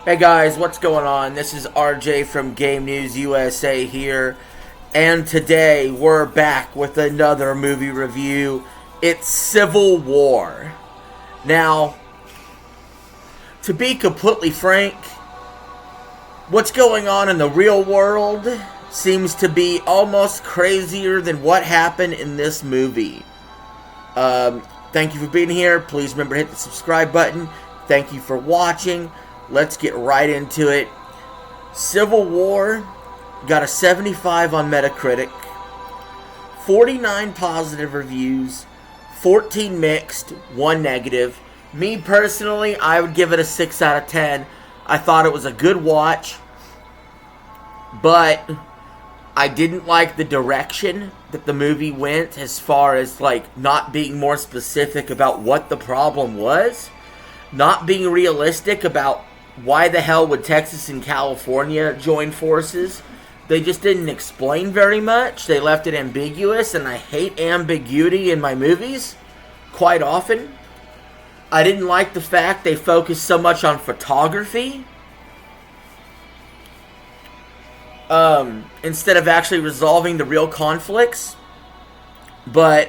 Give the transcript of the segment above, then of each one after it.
Hey guys, what's going on? This is RJ from Game News USA here, and today we're back with another movie review. It's Civil War. Now, to be completely frank, what's going on in the real world seems to be almost crazier than what happened in this movie. Thank you for being here. Please remember to hit the subscribe button. Thank you for watching. Let's get right into it. Civil War got a 75 on Metacritic, 49 positive reviews, 14 mixed, 1 negative. Me personally, I would give it a 6 out of 10. I thought it was a good watch, but I didn't like the direction that the movie went as far as not being more specific about what the problem was, not being realistic about why the hell would Texas and California join forces. They just didn't explain very much. They left it ambiguous, and I hate ambiguity in my movies quite often. I didn't like the fact they focused so much on photography instead of actually resolving the real conflicts. But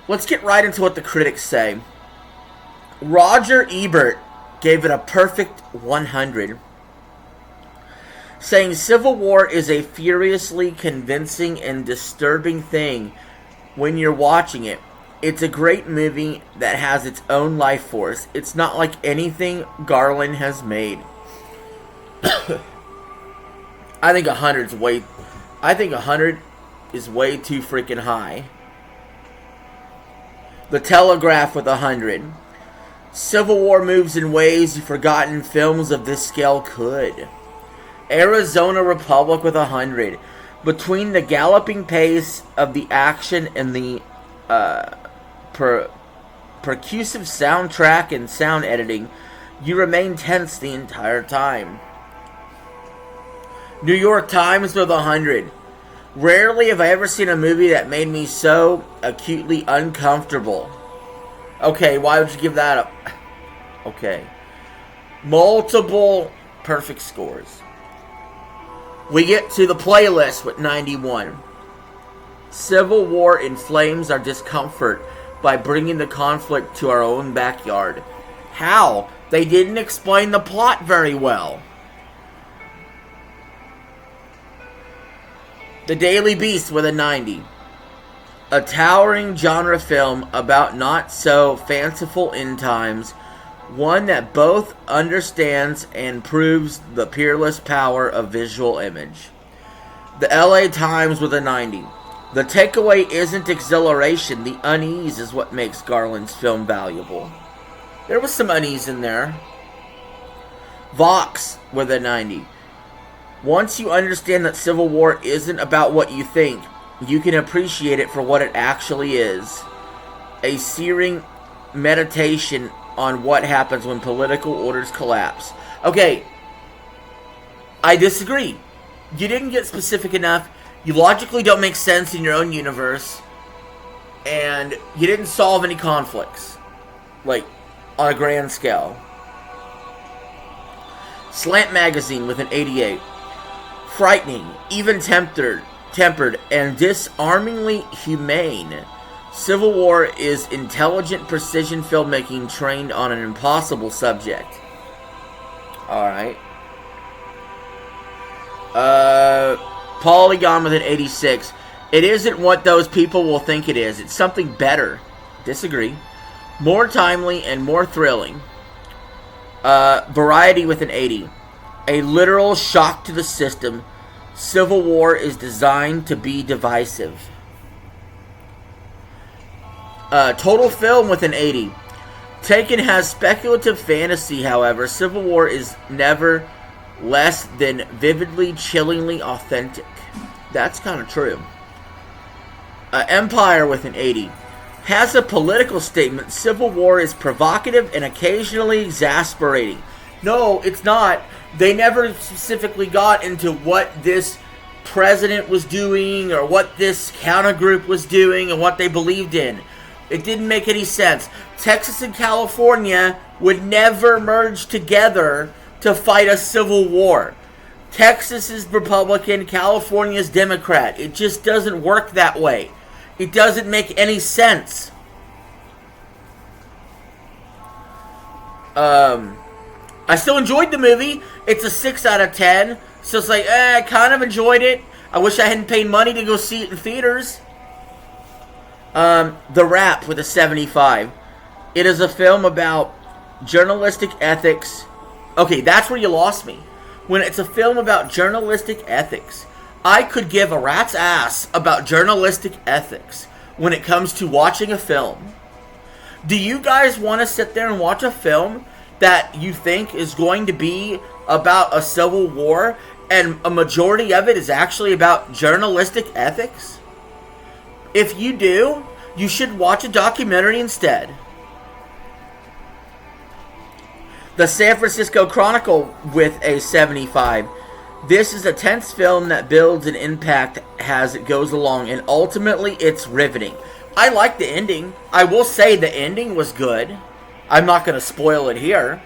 let's get right into what the critics say. Roger Ebert gave it a perfect 100, saying Civil War is a furiously convincing and disturbing thing when you're watching it. It's a great movie that has its own life force. It's not like anything Garland has made. I think 100 is way too freaking high. The Telegraph with 100. Civil War moves in ways forgotten films of this scale could. Arizona Republic with 100. Between the galloping pace of the action and the percussive soundtrack and sound editing, you remain tense the entire time. New York Times with 100. Rarely have I ever seen a movie that made me so acutely uncomfortable. Okay, why would you give that up? Okay. Multiple perfect scores. We get to the playlist with 91. Civil War inflames our discomfort by bringing the conflict to our own backyard. How? They didn't explain the plot very well. The Daily Beast with a 90. A towering genre film about not so fanciful end times, one that both understands and proves the peerless power of visual image. The LA Times with a 90. The takeaway isn't exhilaration, the unease is what makes Garland's film valuable. There was some unease in there. Vox with a 90. Once you understand that Civil War isn't about what you think, you can appreciate it for what it actually is. A searing meditation on what happens when political orders collapse. Okay, I disagree. You didn't get specific enough. You logically don't make sense in your own universe. And you didn't solve any conflicts, on a grand scale. Slant Magazine with an 88. Frightening, even tempered, and disarmingly humane. Civil War is intelligent precision filmmaking trained on an impossible subject. Alright. Polygon with an 86. It isn't what those people will think it is. It's something better. Disagree. More timely and more thrilling. Variety with an 80. A literal shock to the system. Civil War is designed to be divisive. Total Film with an 80. Taken has speculative fantasy, however, Civil War is never less than vividly, chillingly authentic. That's kind of true. Empire with an 80. Has a political statement. Civil War is provocative and occasionally exasperating. No, it's not. They never specifically got into what this president was doing or what this counter group was doing and what they believed in. It didn't make any sense. Texas and California would never merge together to fight a civil war. Texas is Republican, California is Democrat. It just doesn't work that way. It doesn't make any sense. I still enjoyed the movie. It's a 6 out of 10. So it's like, I kind of enjoyed it. I wish I hadn't paid money to go see it in theaters. The Wrap with a 75. It is a film about journalistic ethics. Okay, that's where you lost me. When it's a film about journalistic ethics, I could give a rat's ass about journalistic ethics when it comes to watching a film. Do you guys want to sit there and watch a film that you think is going to be about a civil war and a majority of it is actually about journalistic ethics? If you do, you should watch a documentary instead. The San Francisco Chronicle with a 75. This is a tense film that builds an impact as it goes along, and ultimately it's riveting. I like the ending. I will say the ending was good. I'm not going to spoil it here.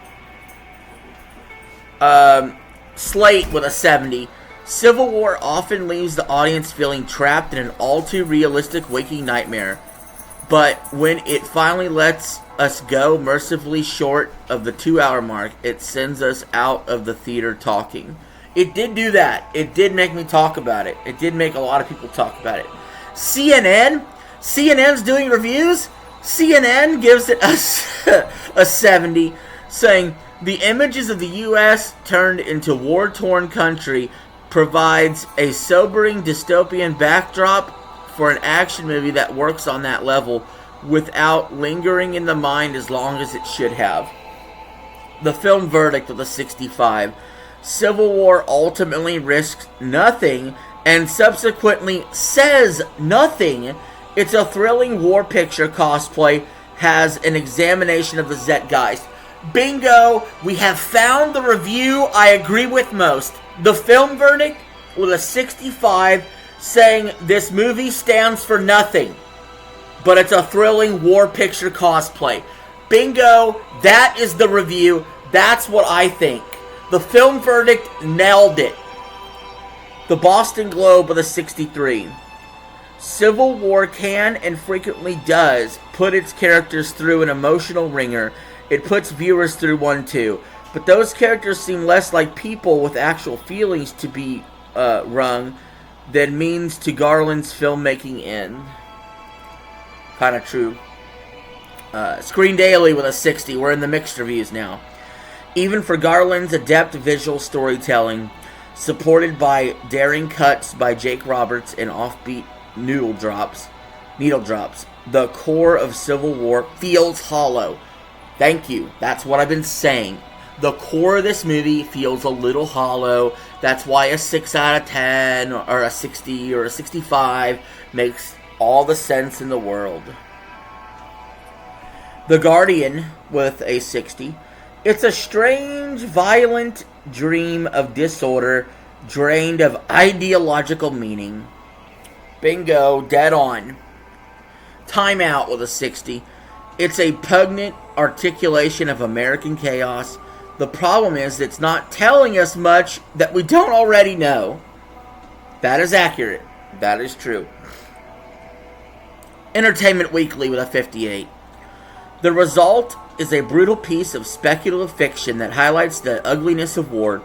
Slate with a 70. Civil War often leaves the audience feeling trapped in an all-too-realistic waking nightmare. But when it finally lets us go mercifully short of the 2-hour mark, it sends us out of the theater talking. It did do that. It did make me talk about it. It did make a lot of people talk about it. CNN's doing reviews. CNN gives it a 70, saying, the images of the U.S. turned into war-torn country provides a sobering dystopian backdrop for an action movie that works on that level without lingering in the mind as long as it should have. The film verdict with a 65. Civil War ultimately risks nothing and subsequently says nothing. It's a thrilling war picture cosplay, has an examination of the Zeitgeist. Bingo! We have found the review I agree with most. The film verdict with a 65, saying this movie stands for nothing, but it's a thrilling war picture cosplay. Bingo! That is the review. That's what I think. The film verdict nailed it. The Boston Globe with a 63. Civil War can and frequently does put its characters through an emotional ringer. It puts viewers through one too. But those characters seem less like people with actual feelings to be wrung than means to Garland's filmmaking end. Kind of true. Screen Daily with a 60. We're in the mixed reviews now. Even for Garland's adept visual storytelling, supported by daring cuts by Jake Roberts and offbeat needle drops, the core of Civil War feels hollow. Thank you. That's what I've been saying. The core of this movie feels a little hollow. That's why a 6 out of 10 or a 60 or a 65 makes all the sense in the world. The Guardian with a 60. It's a strange, violent dream of disorder, drained of ideological meaning. Bingo, dead on. Time Out with a 60. It's a pungent articulation of American chaos. The problem is it's not telling us much that we don't already know. That is accurate. That is true. Entertainment Weekly with a 58. The result is a brutal piece of speculative fiction that highlights the ugliness of war,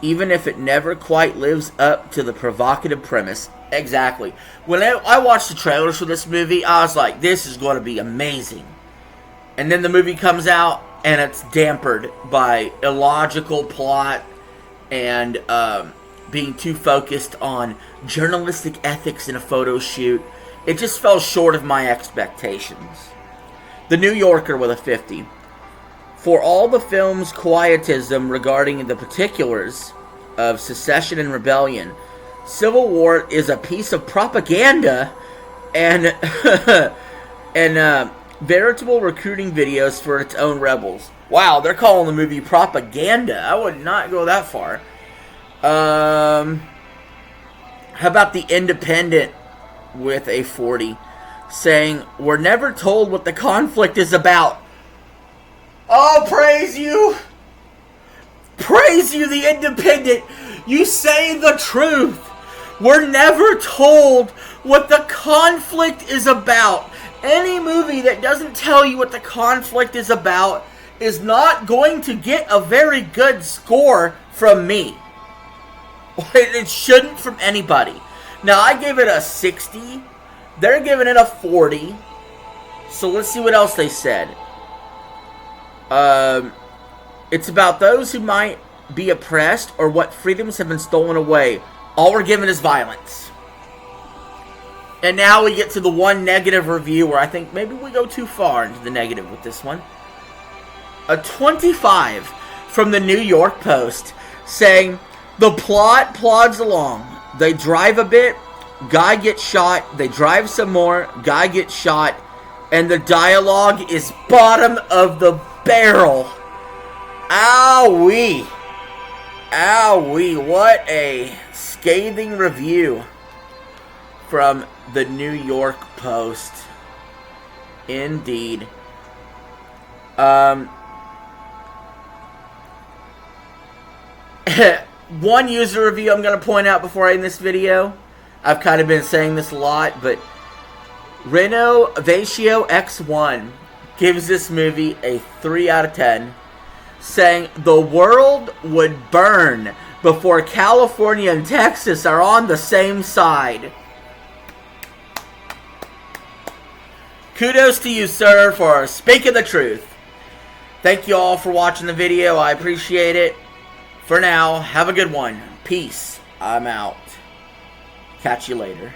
even if it never quite lives up to the provocative premise. Exactly. When I watched the trailers for this movie, I was like, this is going to be amazing. And then the movie comes out, and it's dampered by illogical plot and being too focused on journalistic ethics in a photo shoot. It just fell short of my expectations. The New Yorker with a 50. For all the film's quietism regarding the particulars of secession and rebellion, Civil War is a piece of propaganda and veritable recruiting videos for its own rebels. Wow, they're calling the movie propaganda. I would not go that far. How about The Independent with a 40, saying, we're never told what the conflict is about. Oh, praise you! Praise you, The Independent. You say the truth. We're never told what the conflict is about. Any movie that doesn't tell you what the conflict is about is not going to get a very good score from me. It shouldn't from anybody. Now, I give it a 60. They're giving it a 40. So let's see what else they said. It's about those who might be oppressed or what freedoms have been stolen away. All we're given is violence. And now we get to the one negative review where I think maybe we go too far into the negative with this one. A 25 from the New York Post saying, the plot plods along. They drive a bit, guy gets shot, they drive some more, guy gets shot, and the dialogue is bottom of the barrel. Owie. Owie. What a scathing review from the New York Post. Indeed. One user review I'm going to point out before I end this video. I've kind of been saying this a lot, but Reno Vatio X1 gives this movie a 3 out of 10, saying the world would burn before California and Texas are on the same side. Kudos to you, sir, for speaking the truth. Thank you all for watching the video. I appreciate it. For now, have a good one. Peace. I'm out. Catch you later.